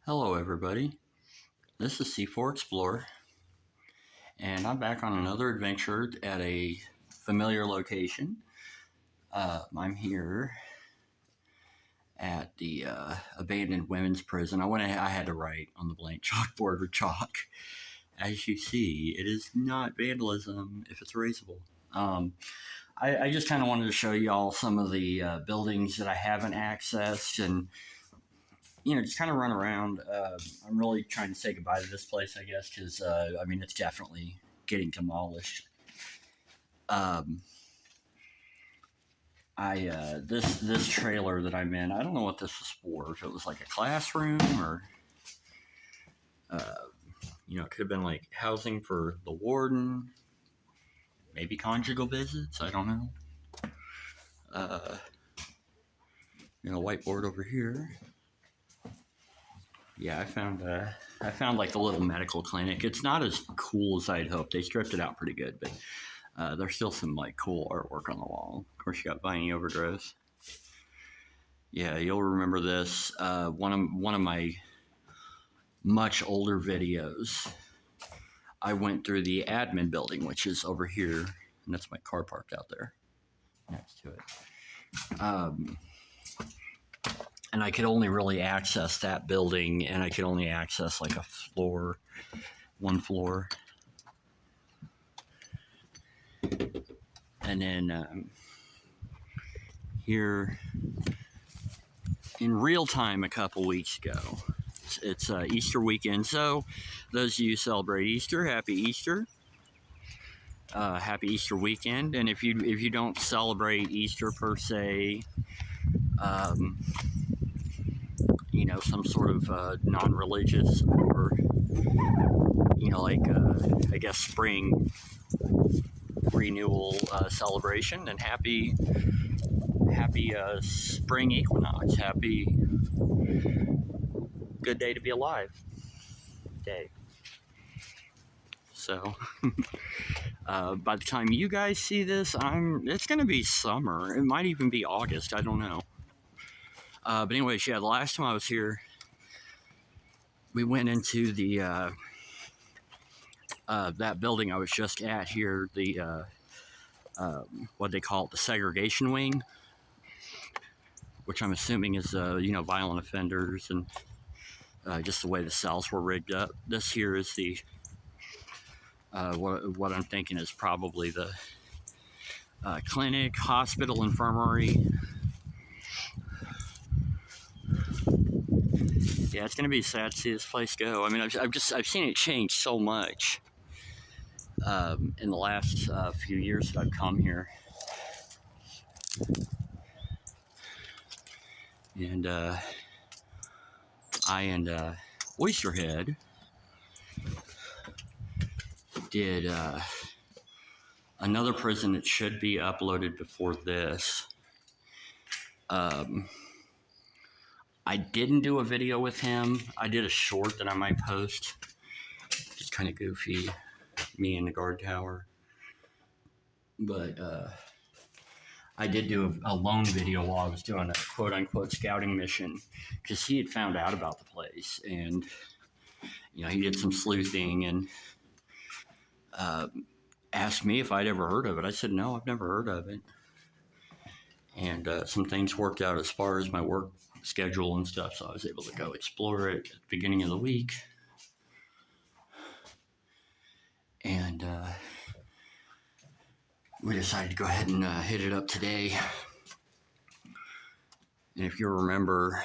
Hello, everybody. This is C4 Explorer, and I'm back on another adventure at a familiar location. I'm here at the abandoned women's prison. I had to write on the blank chalkboard with chalk. As you see, it is not vandalism if it's erasable. I just kind of wanted to show you all some of the buildings that I haven't accessed and just kind of run around. I'm really trying to say goodbye to this place, I guess, because it's definitely getting demolished. This trailer that I'm in, I don't know what this is for. If it was like a classroom or it could have been like housing for the warden, maybe conjugal visits. I don't know. Whiteboard over here. Yeah, I found like the little medical clinic. It's not as cool as I'd hoped. They stripped it out pretty good, but there's still some like cool artwork on the wall. Of course, you got viney overgrowth. Yeah, you'll remember this. One of my much older videos. I went through the admin building, which is over here, and that's my car parked out there next to it. And I could only really access that building, and I could only access like one floor. And then here in real time a couple weeks ago, it's Easter weekend. So those of you who celebrate Easter, happy Easter. Happy Easter weekend. And if you don't celebrate Easter per se, some sort of non-religious or I guess spring renewal celebration, and happy spring equinox. Happy good day to be alive day. So by the time you guys see this, it's gonna be summer. It might even be August, I don't know. But anyways, yeah, the last time I was here, we went into the that building I was just at here, the what they call it, the segregation wing, which I'm assuming is violent offenders and just the way the cells were rigged up. This here is the what I'm thinking is probably the clinic, hospital, infirmary. Yeah, it's gonna be sad to see this place go. I mean, I've seen it change so much in the last few years that I've come here, and I and Oysterhead did another prison that should be uploaded before this. I didn't do a video with him. I did a short that I might post. Just kind of goofy, me in the guard tower. But I did do a lone video while I was doing a quote-unquote scouting mission, because he had found out about the place, and he did some sleuthing and asked me if I'd ever heard of it. I said, no, I've never heard of it. And some things worked out as far as my work schedule and stuff, so I was able to go explore it at the beginning of the week. And we decided to go ahead and hit it up today. And if you remember,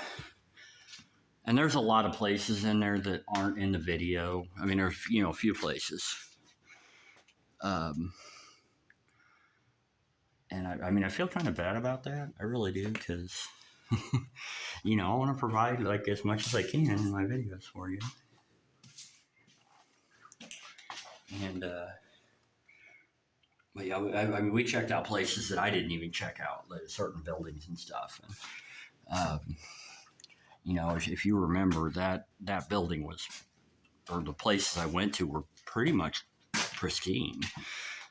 and there's a lot of places in there that aren't in the video. I mean, there's a few places. And I feel kind of bad about that. I really do, because I want to provide like as much as I can in my videos for you. And but yeah, we checked out places that I didn't even check out, like certain buildings and stuff. And if you remember, that building was, or the places I went to were pretty much pristine.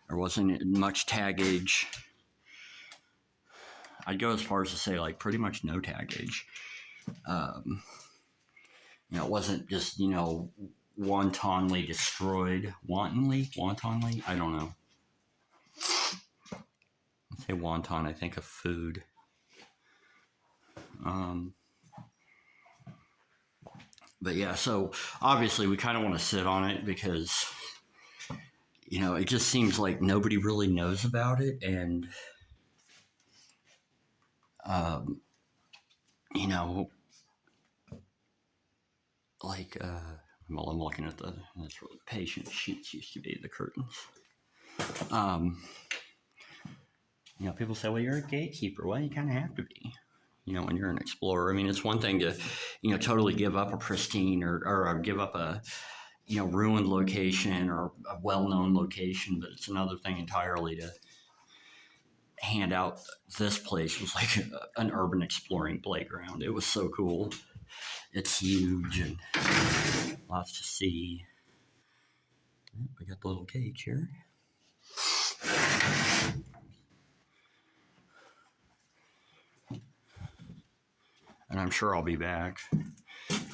There wasn't much taggage. I'd go as far as to say like pretty much no taggage. it wasn't just, wantonly destroyed. Wantonly? I don't know. I say wonton, I think of food. But yeah, so obviously we kind of want to sit on it because, it just seems like nobody really knows about it. And, um, you know, well, I'm looking at that's where the patient sheets used to be, the curtains. Um, people say, well, you're a gatekeeper. Well, you kind of have to be, when you're an explorer. I mean, it's one thing to, totally give up a pristine or give up a, ruined location or a well-known location, but it's another thing entirely to hand out. This place was like an urban exploring playground. It was so cool. It's huge and lots to see. We got the little cage here. And I'm sure I'll be back,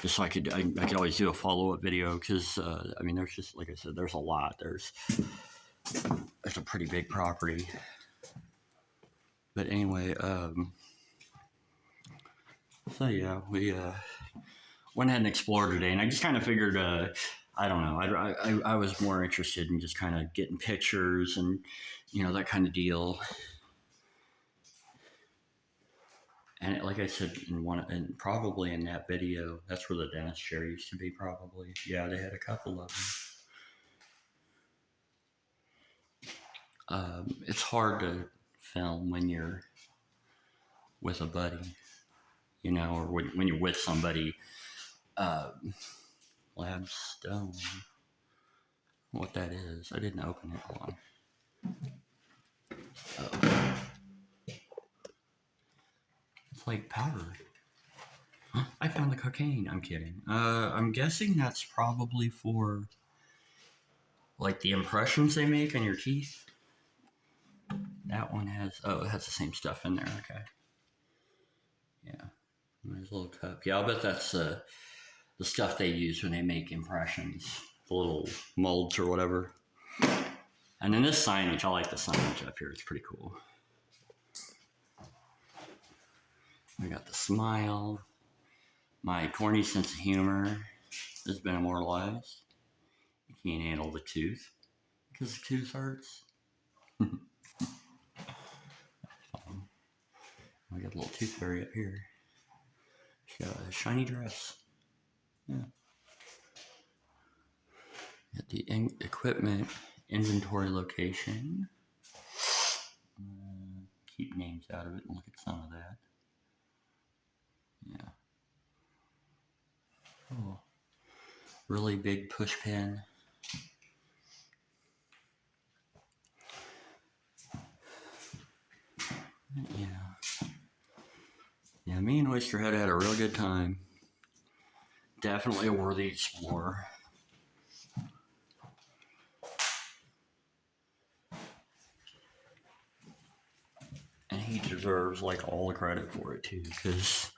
just so I could always do a follow-up video because there's just, like I said, there's a lot. There's a pretty big property. But anyway, so yeah, we went ahead and explored today, and I just kind of figured, I don't know, I was more interested in just kind of getting pictures and that kind of deal. And like I said and probably in that video, that's where the dentist chair used to be. Probably, yeah, they had a couple of them. It's hard to film when you're with a buddy, or when you're with somebody. Lab stone. What that is? I didn't open it. Hold on. Oh. It's like powder. Huh? I found the cocaine. I'm kidding. I'm guessing that's probably for like the impressions they make on your teeth. That one has, it has the same stuff in there. Okay. Yeah. There's a little cup. Yeah, I'll bet that's the stuff they use when they make impressions. The little molds or whatever. And then this signage, I like the signage up here. It's pretty cool. We got the smile. My corny sense of humor has been immortalized. You can't handle the tooth because the tooth hurts. We got a little tooth fairy up here. She's got a shiny dress. Yeah. Got the equipment inventory location. Keep names out of it and look at some of that. Yeah. Oh. Really big push pin. Yeah. Yeah, me and Oysterhead had a real good time. Definitely a worthy explorer. And he deserves like all the credit for it too, because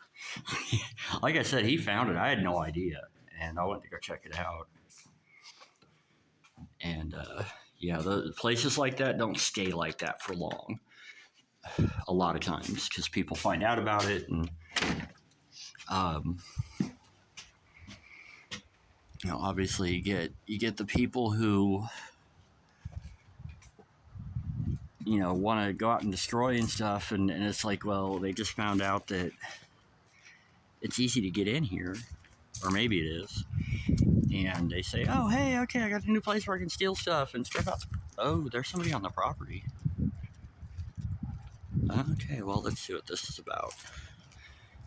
like I said, he found it. I had no idea, and I went to go check it out. And yeah, the places like that don't stay like that for long. A lot of times, because people find out about it, and obviously you get the people who want to go out and destroy and stuff, and it's like, well, they just found out that it's easy to get in here, or maybe it is, and they say, oh, hey, okay, I got a new place where I can steal stuff and strip out. Oh, there's somebody on the property. Okay, well, let's see what this is about.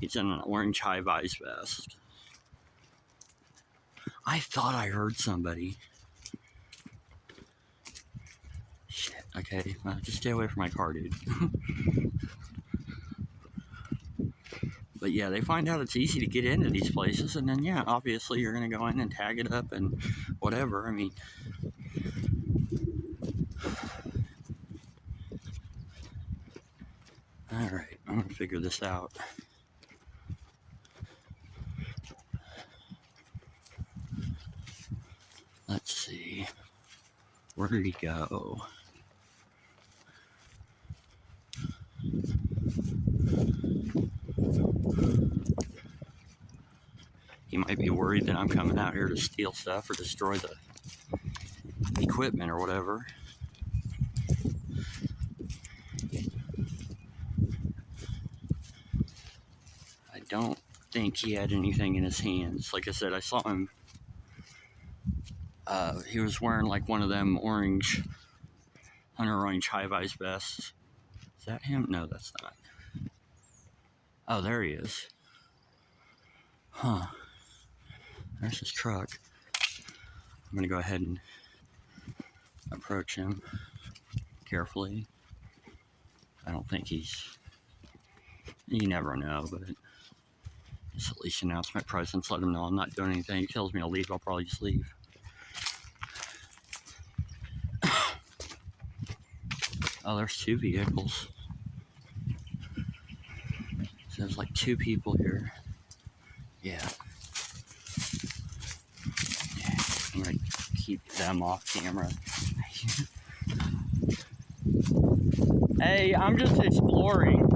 He's in an orange high-vis vest. I thought I heard somebody. Shit, okay, just stay away from my car, dude. But yeah, they find out it's easy to get into these places, and then yeah, obviously you're going to go in and tag it up and whatever. I mean, all right, I'm going to figure this out. Let's see. Where did he go? He might be worried that I'm coming out here to steal stuff or destroy the equipment or whatever. I don't think he had anything in his hands. Like I said, I saw him. He was wearing like one of them orange, hunter orange high-vis vests. Is that him? No, that's not. Oh, there he is. Huh. There's his truck. I'm gonna go ahead and approach him carefully. I don't think he's. You never know, but just at least announce my presence, let him know I'm not doing anything. He tells me to leave, I'll probably just leave. Oh, there's two vehicles. So there's like two people here. Yeah. I'm gonna keep them off camera. Hey, I'm just exploring.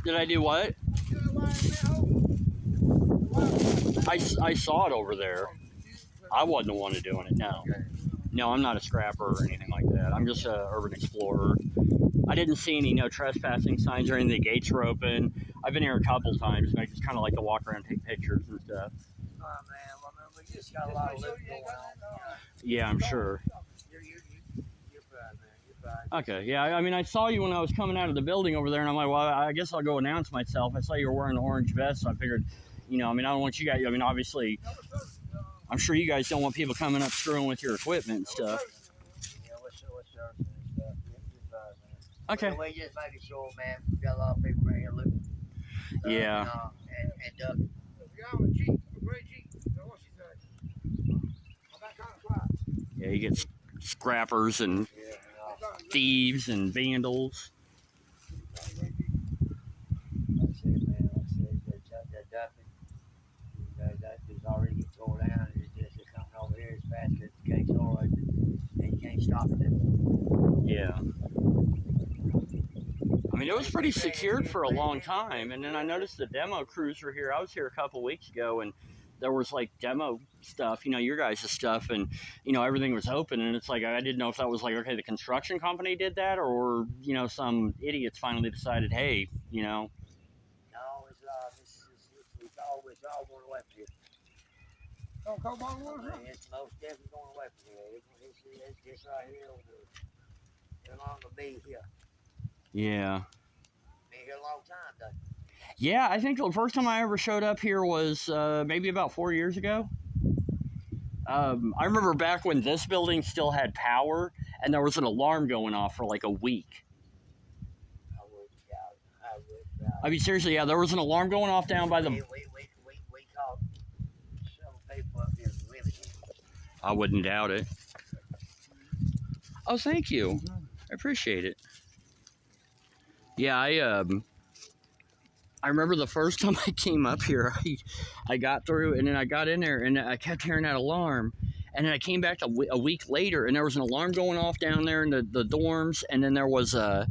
Did I do what? I saw it over there. I wasn't the one doing it, no. No, I'm not a scrapper or anything like that. I'm just an urban explorer. I didn't see any no trespassing signs or anything. The gates were open. I've been here a couple times, and I just kind of like to walk around and take pictures and stuff. Oh, man. Well, man, we just got a lot of living going on. Yeah, I'm sure. You're fine, man. You're fine. Okay, yeah, I mean, I saw you when I was coming out of the building over there, and I'm like, well, I guess I'll go announce myself. I saw you were wearing an orange vest, so I figured, you know, I mean, I don't want you guys, I mean, obviously, I'm sure you guys don't want people coming up screwing with your equipment and stuff. Yeah, what's yours and stuff? You're fine, man. Okay. But we just making sure, man. We got a lot of people right here looking. Yeah. And Yeah, you get scrappers and thieves and vandals. That's it, man. That's it. That dumping. That is already getting tore down. It's just coming over here as fast as the gates are open. And you can't stop it. Yeah. I mean, it was pretty secured for a long time, and then I noticed the demo crews were here. I was here a couple weeks ago, and there was like demo stuff, you know, your guys' stuff, and you know, everything was open, and it's like I didn't know if that was like, okay, the construction company did that, or you know, some idiots finally decided, hey, you know. No, it's all going away from here. It's most definitely going away from here. It's this right here no longer be here. Yeah. Been here a long time, though. Yeah, I think the first time I ever showed up here was maybe about 4 years ago. I remember back when this building still had power, and there was an alarm going off for like a week. I wouldn't doubt it. I mean, seriously, yeah, there was an alarm going off down by the... We caught some people up here living here. I wouldn't doubt it. Oh, thank you. I appreciate it. Yeah, I remember the first time I came up here, I got through, and then I got in there, and I kept hearing that alarm. And then I came back a week later, and there was an alarm going off down there in the dorms, and then there was a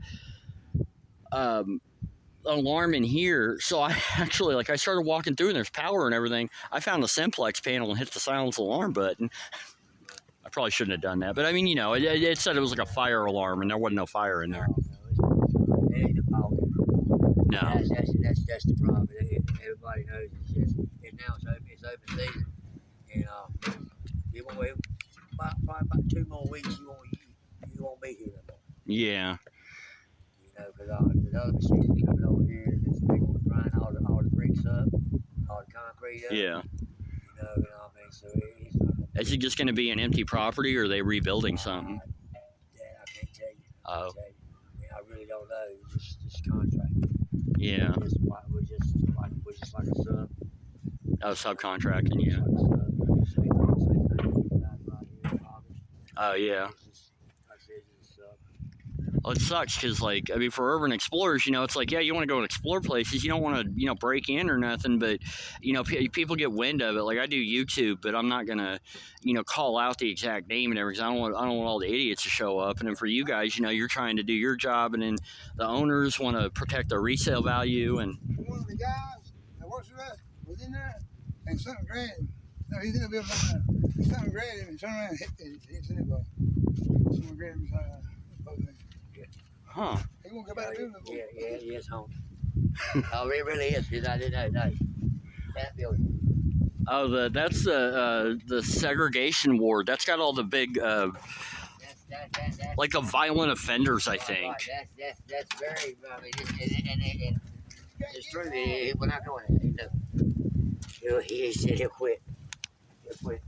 alarm in here. So I actually, like, I started walking through, and there's power and everything. I found the simplex panel and hit the silence alarm button. I probably shouldn't have done that, but I mean, you know, it said it was like a fire alarm, and there wasn't no fire in there. No, it ain't the power. No. That's the problem. Everybody knows it's just, and now it's open season, and you won't wait probably about 2 more weeks. You won't be here no more. Yeah. You know, because the other machines coming over here, they're going to grind all the bricks up, all the concrete up. Yeah. You know what I mean? So it's not. Is it just going to be an empty property, or are they rebuilding something? That I can't tell you. Oh. I mean, I really don't know. It's just contract. Yeah. We're just like a sub. Oh, subcontracting, yeah. Oh, yeah. Well, it sucks because, like, I mean, for urban explorers, it's like, yeah, you want to go and explore places. You don't want to, break in or nothing, but, people get wind of it. Like, I do YouTube, but I'm not going to, call out the exact name and everything. I don't want all the idiots to show up. And then for you guys, you're trying to do your job, and then the owners want to protect their resale value. And one of the guys that works with us was in there and something grabbed him. No, he's in the building right now. Something grabbed him and turned around and hit anybody. Someone grabbed him and huh. he won't go back to the building. Yeah, he is home. Oh, it really is, because I didn't know. That building. Oh, that's the segregation ward. That's got all the big, That's like the violent offenders, I think. Right. That's very. I mean, it's true. We're not going there. He said he'll quit. He'll quit.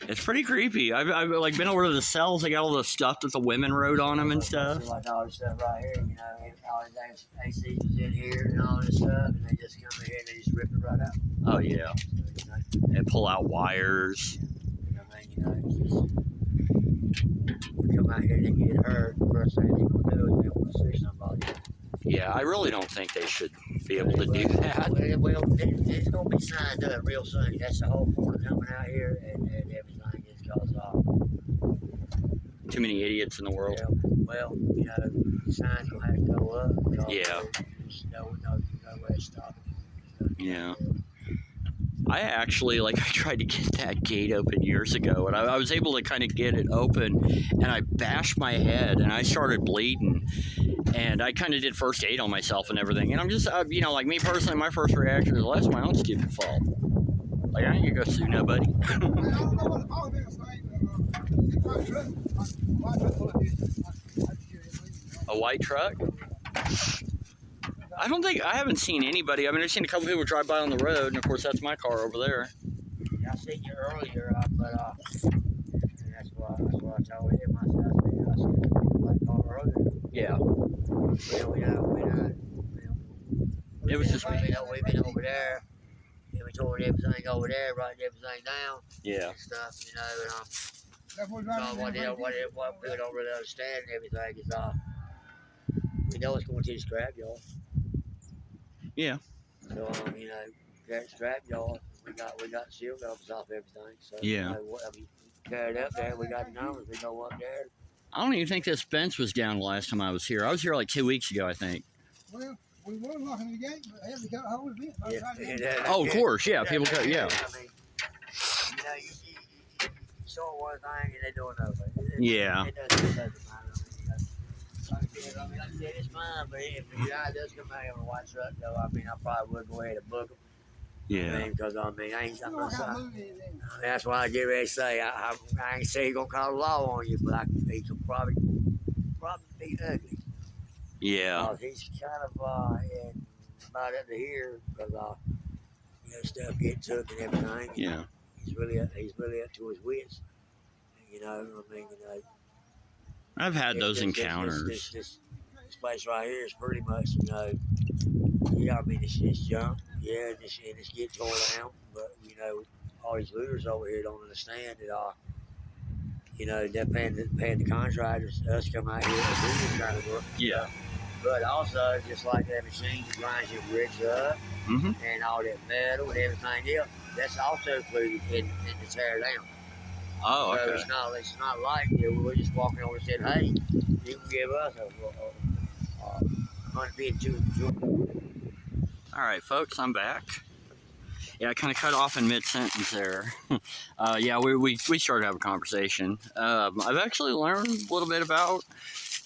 It's pretty creepy. I've like been over to the cells. They got all the stuff that the women wrote on them and stuff. Like all this stuff right here, all his ACs in here and all this stuff, and they just come in here and they just rip it right out. Oh yeah. They pull out wires. We come out here and they get hurt. First thing they're gonna do is they want to see somebody. Yeah, I really don't think they should be able to do that. Well, it's gonna be signed up real soon. That's the whole point of coming out here and everything is because Too many idiots in the world. well, the signs gonna have to go up. Yeah. There's no way to stop it. Yeah. I actually, I tried to get that gate open years ago, and I was able to kind of get it open, and I bashed my head, and I started bleeding, and I kind of did first aid on myself and everything, and I'm just, like me personally, my first reaction is, well, that's my own stupid fault. Like, I ain't gonna go sue nobody. I don't know what the politics like. A white truck? I haven't seen anybody. I mean, I've seen a couple people drive by on the road, and of course, that's my car over there. I seen you earlier, but that's why I told him. I seen a black car earlier. Yeah. It was just me. We've been over there, and we tore everything over there, writing everything down. Yeah. And stuff, what people don't really understand and everything is, we know it's going to the scrapyard. Yeah. So, that scrapyard, we got seal covers off everything. So, Yeah. Carried up there, we got the numbers, we go up there. I don't even think this fence was down the last time I was here. I was here like 2 weeks ago, I think. Well, we were locking the gate, but they had to cut a hole in it. Yeah. Oh, of course, yeah. People cut, yeah. I mean, you saw one thing and they do another thing. Yeah. It doesn't matter. Like I said, it's fine, but if the guy does come out here on a white truck, though, I probably would go ahead and book him. Yeah. Because that's why I get ready to say, I ain't say he's gonna call the law on you, but he could probably be ugly. Yeah. He's kind of about up to here because stuff getting took and everything. Yeah. He's really up to his wits. I've had those encounters. This place right here is pretty much, it's junk. Yeah, and it's getting torn down. But, all these looters over here don't understand that, they're paying the contractors, us come out here and do this kind of work. Yeah. But also, just like that machine that grinds your bricks up and all that metal and everything else, that's also included in the tear down. Oh, okay. So it's not like we're just walking over and said, hey, you can give us a $152. All right, folks, I'm back. Yeah, I kind of cut off in mid-sentence there. Yeah, we started having a conversation. I've actually learned a little bit about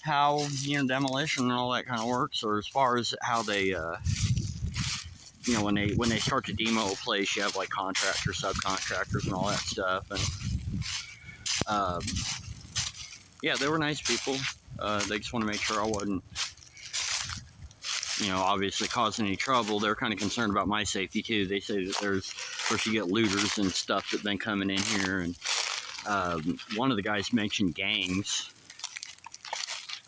how demolition and all that kind of works, or as far as how they when they start to demo a place, you have like contractors, subcontractors, and all that stuff. And yeah, they were nice people. They just want to make sure I wasn't obviously causing any trouble. They're kind of concerned about my safety too. They say that of course you get looters and stuff that been coming in here, and one of the guys mentioned gangs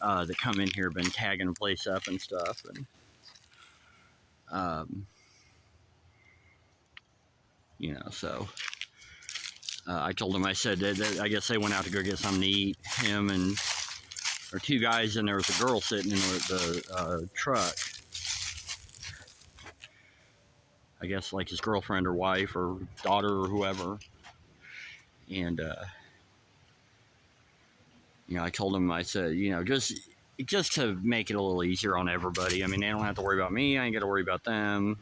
that come in here, been tagging the place up and stuff, and so I told him, I said that I guess they went out to go get something to eat, him and or two guys, and there was a girl sitting in the truck. I guess like his girlfriend or wife or daughter or whoever. And you know, I told him, I said, you know, just to make it a little easier on everybody. I mean, they don't have to worry about me. I ain't got to worry about them.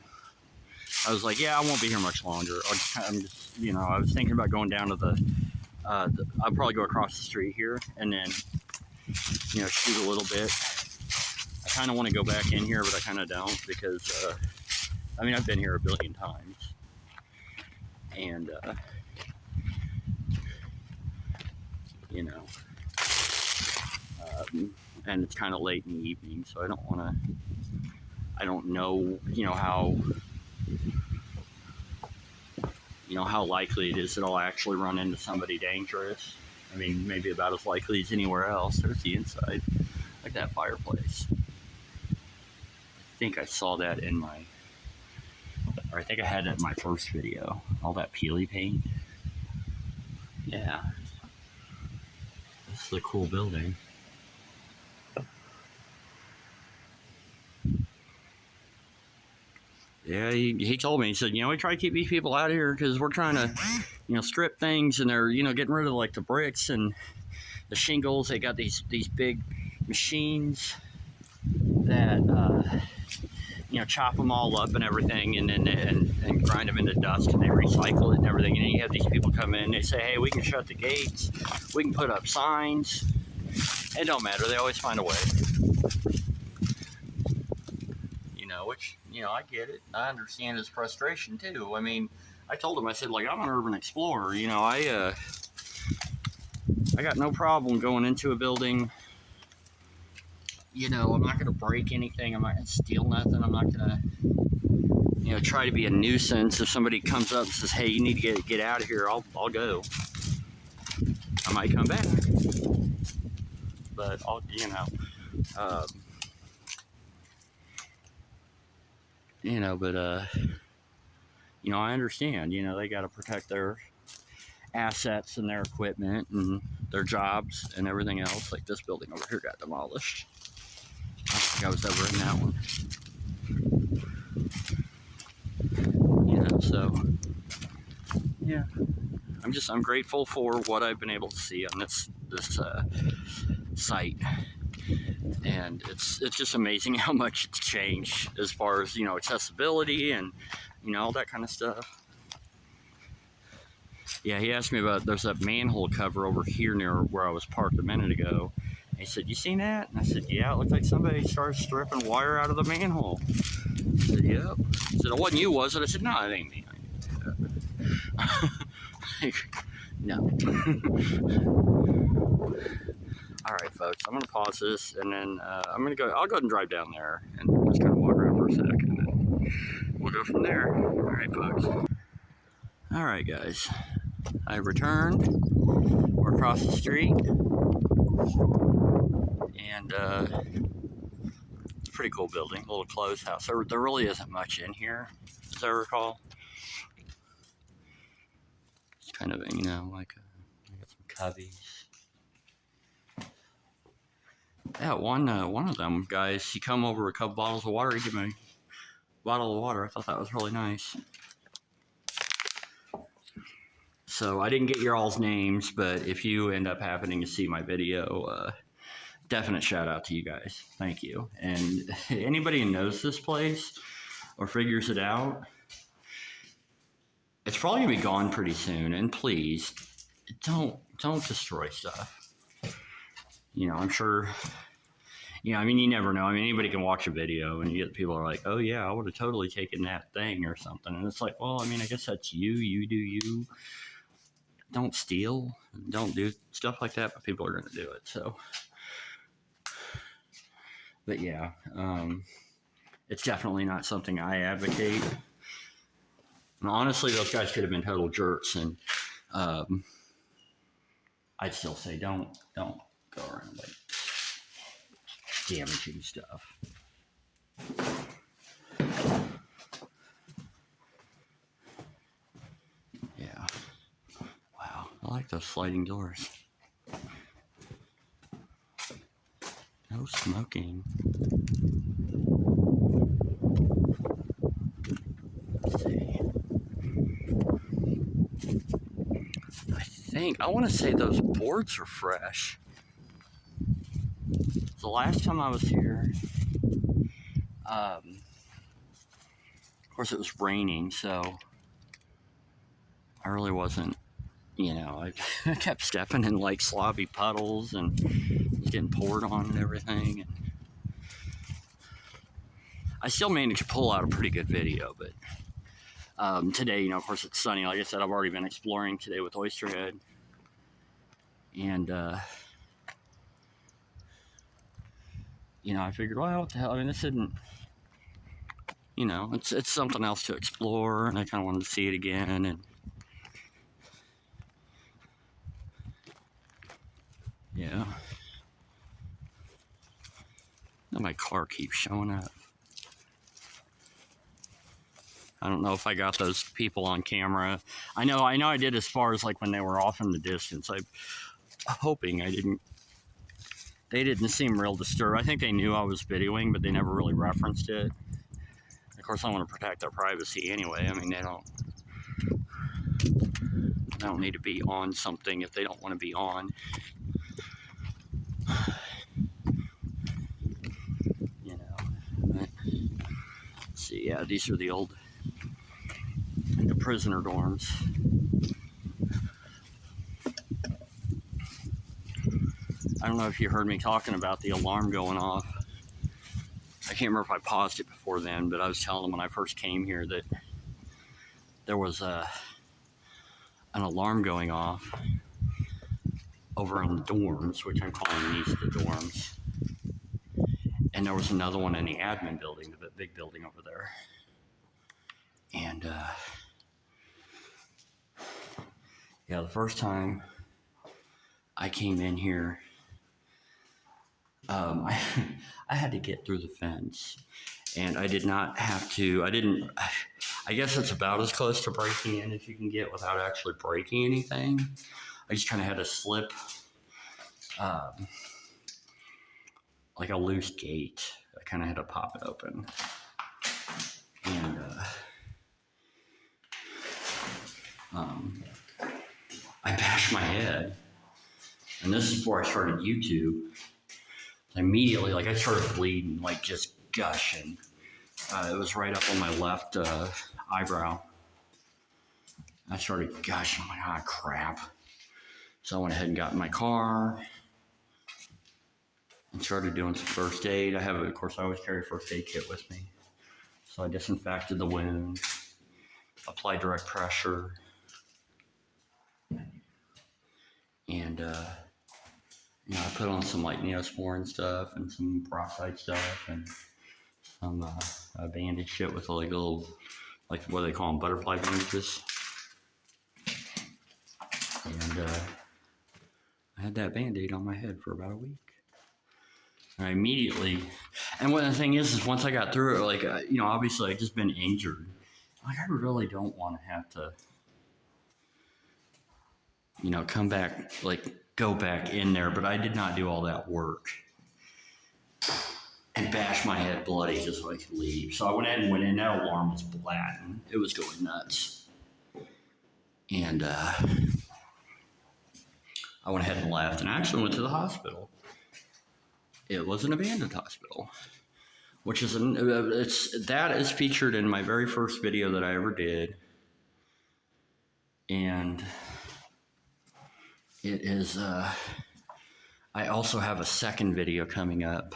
I was like, yeah, I won't be here much longer. I'm just, you know, I was thinking about going down to I'll probably go across the street here and then, you know, shoot a little bit. I kind of want to go back in here, but I kind of don't because, I mean, I've been here a billion times. And, you know, and it's kind of late in the evening, so I don't know, you know, how likely it is that I'll actually run into somebody dangerous. I mean, maybe about as likely as anywhere else. There's the inside, like that fireplace. I think I saw that or I think I had that in my first video. All that peely paint. Yeah. This is a cool building. Yeah, he told me, he said, you know, we try to keep these people out of here because we're trying to, you know, strip things, and they're, you know, getting rid of like the bricks and the shingles. They got these big machines that, you know, chop them all up and everything, and then and grind them into dust, and they recycle it and everything. And then you have these people come in, they say, hey, we can shut the gates, we can put up signs. It don't matter, they always find a way. You know, which, you know, I get it. I understand his frustration too. I mean, I told him, I said, like, I'm an urban explorer. You know, I got no problem going into a building. You know, I'm not going to break anything. I'm not going to steal nothing. I'm not going to, you know, try to be a nuisance. If somebody comes up and says, hey, you need to get out of here, I'll go. I might come back. But I'll, you know, you know, I understand, you know, they got to protect their assets and their equipment and their jobs and everything else. Like this building over here got demolished. I think I was over in that one. You know, so yeah, I'm grateful for what I've been able to see on this site, and it's just amazing how much it's changed as far as, you know, accessibility and, you know, all that kind of stuff. Yeah, he asked me about, there's that manhole cover over here near where I was parked a minute ago. And he said, you seen that? And I said, yeah, it looked like somebody started stripping wire out of the manhole. He said, yep. He said, it wasn't you, was it? I said, no, it ain't me. No. All right, folks, I'm going to pause this, and then I'll go ahead and drive down there and just kind of walk around for a second, and then we'll go from there. All right, folks. All right, guys. I returned. We're across the street, and it's a pretty cool building, a little closed house. There really isn't much in here, as I recall. It's kind of, you know, like I got some cubbies. Yeah, one of them guys, he come over with a couple bottles of water. He gave me a bottle of water. I thought that was really nice. So I didn't get your all's names, but if you end up happening to see my video, definite shout out to you guys. Thank you. And anybody who knows this place or figures it out, it's probably gonna be gone pretty soon. And please, don't destroy stuff. You know, I'm sure. You know, I mean, you never know. I mean, anybody can watch a video and you get people are like, oh yeah, I would have totally taken that thing or something. And it's like, well, I mean, I guess that's you. You do you. Don't steal. Don't do stuff like that, but people are going to do it. So, but yeah, it's definitely not something I advocate. And honestly, those guys could have been total jerks, and I'd still say don't go around like damaging stuff. Yeah. Wow, I like those sliding doors. No smoking. Let's see. I want to say those boards are fresh. The last time I was here, of course it was raining, so I really wasn't, I kept stepping in like sloppy puddles and it was getting poured on and everything. And I still managed to pull out a pretty good video, but today, of course it's sunny. Like I said, I've already been exploring today with Oysterhead. And, I figured, well, what the hell? I mean, this isn't, it's something else to explore, and I kind of wanted to see it again. And yeah, now my car keeps showing up. I don't know if I got those people on camera. I know I did as far as like when they were off in the distance. I'm hoping I didn't. They didn't seem real disturbed. I think they knew I was videoing, but they never really referenced it. Of course, I want to protect their privacy anyway. I mean, they don't need to be on something if they don't want to be on. But, let's see, yeah, these are the prisoner dorms. I don't know if you heard me talking about the alarm going off. I can't remember if I paused it before then, but I was telling them when I first came here that there was an alarm going off over in the dorms, which I'm calling these the dorms. And there was another one in the admin building, the big building over there. And yeah, the first time I came in here, I had to get through the fence, and I did not have to. I guess it's about as close to breaking in as you can get without actually breaking anything. I just kind of had to slip like a loose gate. I kind of had to pop it open, and I bashed my head. And this is before I started YouTube. Immediately, I started bleeding, just gushing. It was right up on my left eyebrow. I started gushing. I'm like, ah, crap. So I went ahead and got in my car and started doing some first aid. Of course, I always carry a first aid kit with me. So I disinfected the wound, applied direct pressure, and I put on some Neosporin stuff and some peroxide stuff and some bandage shit with little, what do they call them, butterfly bandages. And I had that Band-Aid on my head for about a week. And I immediately, and the thing is once I got through it, obviously I've just been injured. I really don't want to have to, come back, go back in there, but I did not do all that work and bash my head bloody just so I could leave. So I went ahead and went in. That alarm was blatting. It was going nuts. And I went ahead and left, and I actually went to the hospital. It was an abandoned hospital, which is that is featured in my very first video that I ever did. And it is, I also have a second video coming up.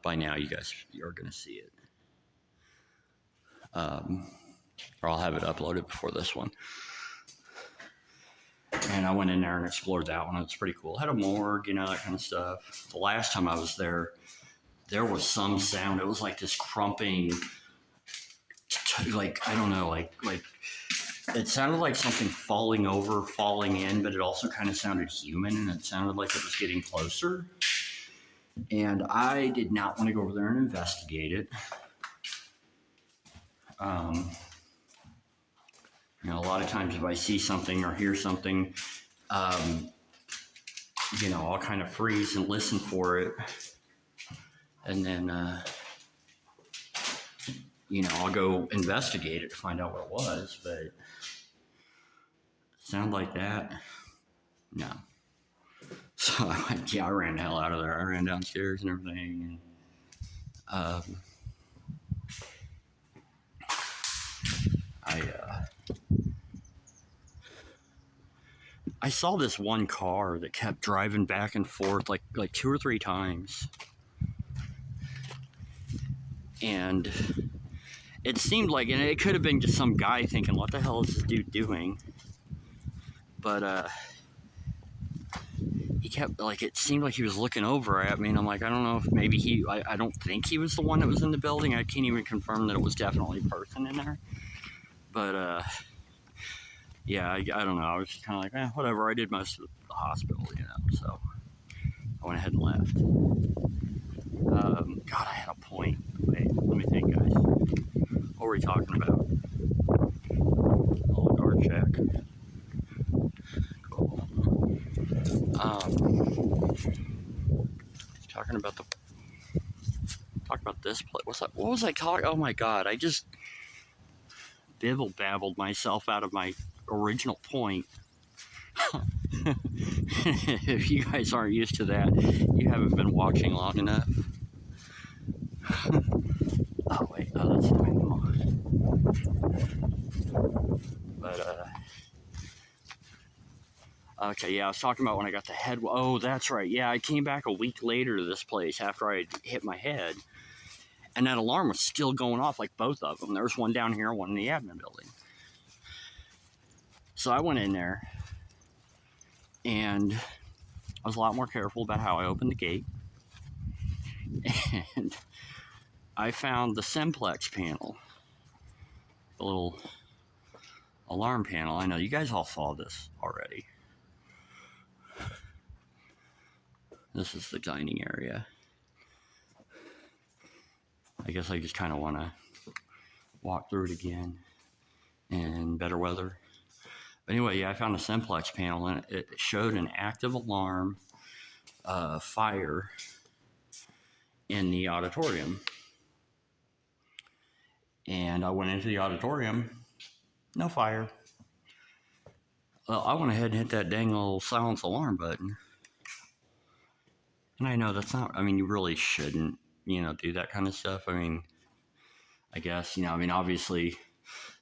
By now you guys are going to see it. Or I'll have it uploaded before this one. And I went in there and explored that one. It was pretty cool. It had a morgue, that kind of stuff. The last time I was there, there was some sound. It was like this crumping, I don't know, it sounded like something falling over, falling in, but it also kind of sounded human, and it sounded like it was getting closer. And I did not want to go over there and investigate it. A lot of times if I see something or hear something, you know, I'll kind of freeze and listen for it. And then, you know, I'll go investigate it to find out what it was. But sound like that? No. So I ran the hell out of there. I ran downstairs and everything. And, I saw this one car that kept driving back and forth like 2 or 3 times. And it seemed like, and it could have been just some guy thinking, what the hell is this dude doing? But he kept, like, it seemed like he was looking over at me, and I'm like, I don't know if maybe I don't think he was the one that was in the building. I can't even confirm that it was definitely a person in there. But yeah, I don't know. I was just kind of like, whatever. I did most of the hospital, you know, so I went ahead and left. God, I had a point. Wait, let me think, guys. What were we talking about? Oh, guard check. Cool. Talking about this place. What was I talking? Oh my God, I just babbled myself out of my original point. If you guys aren't used to that, you haven't been watching long enough. Oh wait, that's the way. Come on. But okay, yeah, I was talking about when I got the head. Oh, that's right. Yeah, I came back a week later to this place after I hit my head, and that alarm was still going off, like both of them. There was one down here, one in the admin building. So I went in there, and I was a lot more careful about how I opened the gate. And I found the simplex panel, the little alarm panel. I know you guys all saw this already. This is the dining area. I guess I just kind of want to walk through it again in better weather. But anyway, yeah, I found a simplex panel, and it showed an active alarm fire in the auditorium. And I went into the auditorium, no fire. Well, I went ahead and hit that dang little silence alarm button. And I know that's not, I mean, you really shouldn't, you know, do that kind of stuff. I mean, I guess, you know, I mean, obviously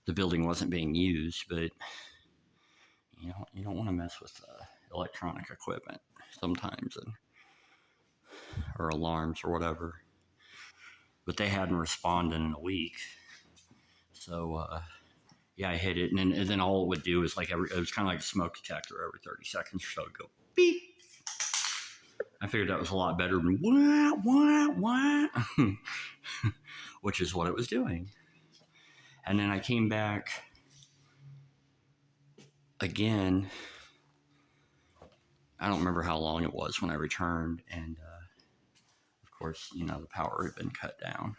the building wasn't being used, but you don't want to mess with electronic equipment sometimes, or alarms or whatever. But they hadn't responded in a week. So, yeah, I hit it, and then all it would do is it was kind of like a smoke detector. Every 30 seconds or so, it'd go beep. I figured that was a lot better than wah, which is what it was doing. And then I came back again. I don't remember how long it was when I returned, and of course, you know, the power had been cut down.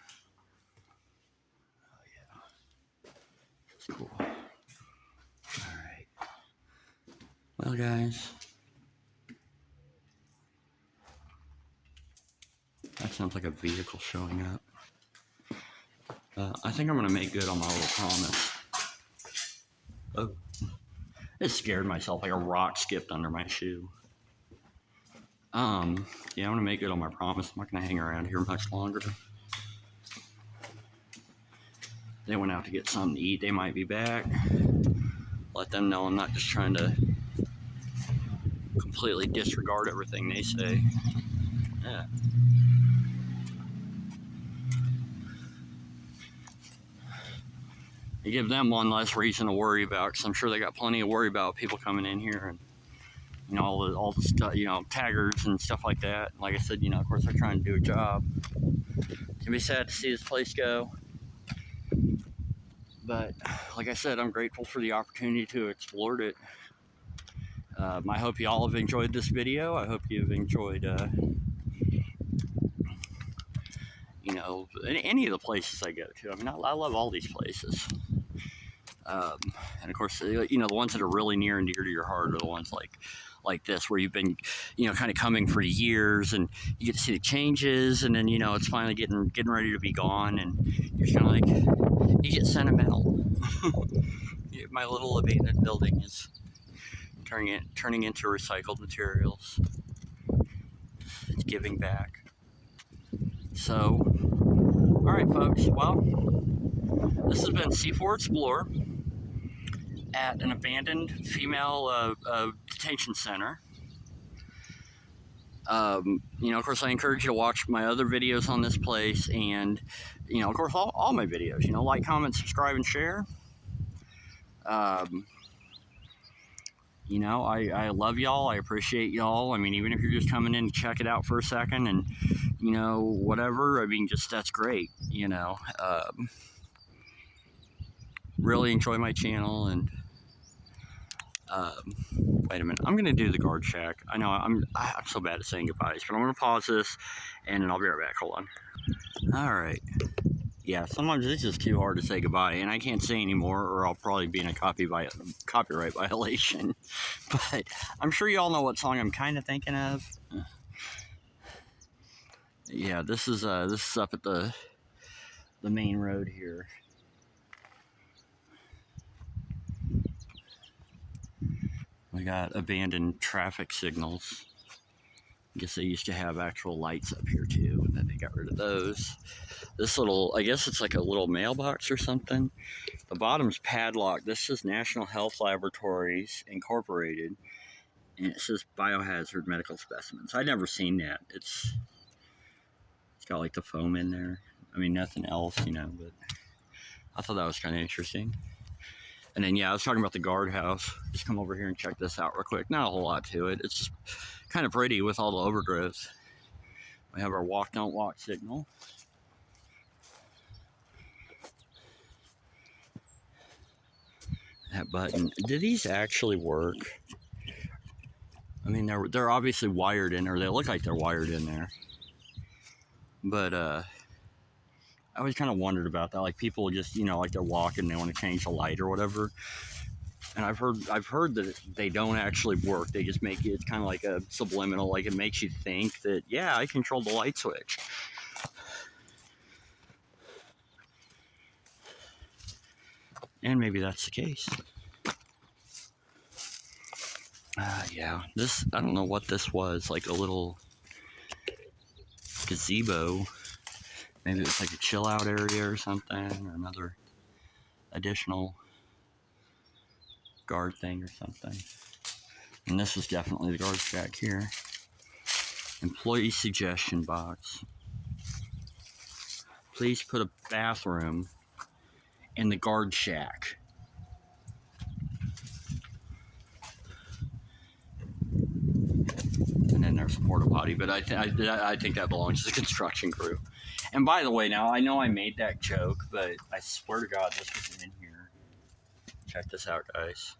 Oh yeah, it's cool. All right. Well, guys, that sounds like a vehicle showing up. I think I'm going to make good on my little promise. Oh, it scared myself, like a rock skipped under my shoe. Yeah, I'm going to make good on my promise. I'm not going to hang around here much longer. They went out to get something to eat. They might be back. Let them know I'm not just trying to completely disregard everything they say. Yeah. You give them one less reason to worry about, because I'm sure they got plenty to worry about, people coming in here and, you know, all the stuff, you know, taggers and stuff like that. Like I said, you know, of course they're trying to do a job. It's gonna be sad to see this place go. But like I said, I'm grateful for the opportunity to explore it. I hope you all have enjoyed this video. I hope you've enjoyed, you know, any of the places I go to. I mean, I love all these places. And of course, you know, the ones that are really near and dear to your heart are the ones like this, where you've been, you know, kind of coming for years, and you get to see the changes, and then, you know, it's finally getting ready to be gone, and you're kind of like, you get sentimental. My little abandoned building is turning into recycled materials. It's giving back. So, all right, folks. Well, this has been C4 Explorer at an abandoned female detention center. You know, of course, I encourage you to watch my other videos on this place, and, you know, of course, all my videos. You know, like, comment, subscribe, and share. You know, I love y'all. I appreciate y'all. I mean, even if you're just coming in to check it out for a second, and, you know, whatever, I mean, just, that's great, you know. Really enjoy my channel, and wait a minute, I'm gonna do the guard shack. I know I'm so bad at saying goodbyes, but I'm gonna pause this, and then I'll be right back. Hold on. All right. Yeah, sometimes it's just too hard to say goodbye, and I can't say anymore, or I'll probably be in a copyright violation. But I'm sure you all know what song I'm kind of thinking of. Yeah, this is up at the main road here. We got abandoned traffic signals. I guess they used to have actual lights up here too, and then they got rid of those. This little, I guess it's like a little mailbox or something. The bottom's padlocked. This is National Health Laboratories Incorporated, and it says biohazard medical specimens. I'd never seen that. It's got like the foam in there. I mean, nothing else, you know, but I thought that was kind of interesting. And then, yeah, I was talking about the guardhouse. Just come over here and check this out real quick. Not a whole lot to it. It's just kind of pretty with all the overgrowth. We have our walk, don't walk signal. That button. Do these actually work? I mean, they're obviously wired in, or they look like they're wired in there. But I always kind of wondered about that. Like, people just, you know, like they're walking, they want to change the light or whatever. And I've heard that they don't actually work. They just make it. It's kind of like a subliminal. Like, it makes you think that, yeah, I controlled the light switch. And maybe that's the case. Yeah, this, I don't know what this was, like a little gazebo. Maybe it's like a chill out area or something, or another additional guard thing or something. And this was definitely the guard shack here. Employee suggestion box. Please put a bathroom in the guard shack. And then there's a porta potty, but I think that belongs to the construction crew. And by the way, now I know I made that joke, but I swear to God, this was in here. Check this out, guys.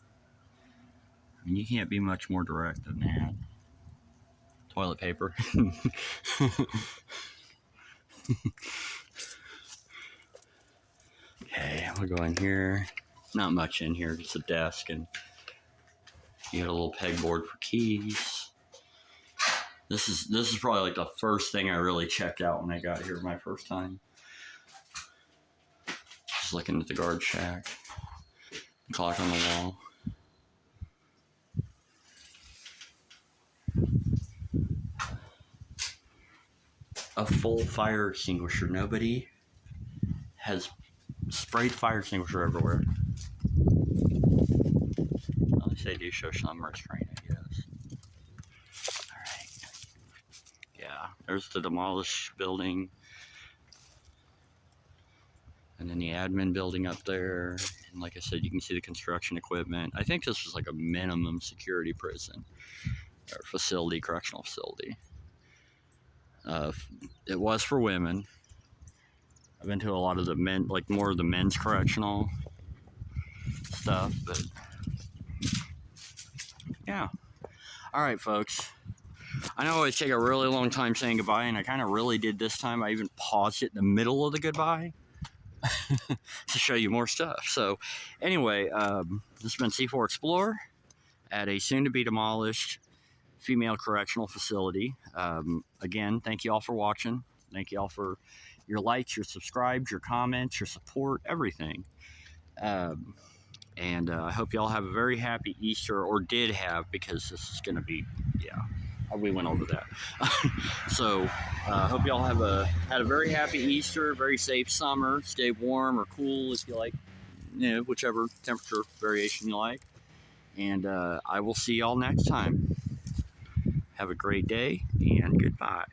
I mean, you can't be much more direct than that. Toilet paper. Okay, we'll go in here. Not much in here, just a desk, and you got a little pegboard for keys. This is probably like the first thing I really checked out when I got here my first time. Just looking at the guard shack. Clock on the wall. A full fire extinguisher. Nobody has sprayed fire extinguisher everywhere. At least they do show some restraint, I guess. Alright. Yeah, there's the demolished building. And then the admin building up there. And like I said, you can see the construction equipment. I think this was like a minimum security prison. Or facility, correctional facility. It was for women. I've been to a lot of the men, like more of the men's correctional stuff, but yeah. All right, folks. I know I always take a really long time saying goodbye, and I kind of really did this time. I even paused it in the middle of the goodbye. to show you more stuff. So, anyway, this has been C4 Explorer at a soon-to-be demolished female correctional facility. Again, thank you all for watching. Thank you all for your likes, your subscribes, your comments, your support, everything. And I hope y'all have a very happy Easter, or did have, because this is going to be, yeah, we went over that. So, hope y'all had a very happy Easter, very safe summer. Stay warm or cool if you like, whichever temperature variation you like. And I will see y'all next time. Have a great day, and goodbye.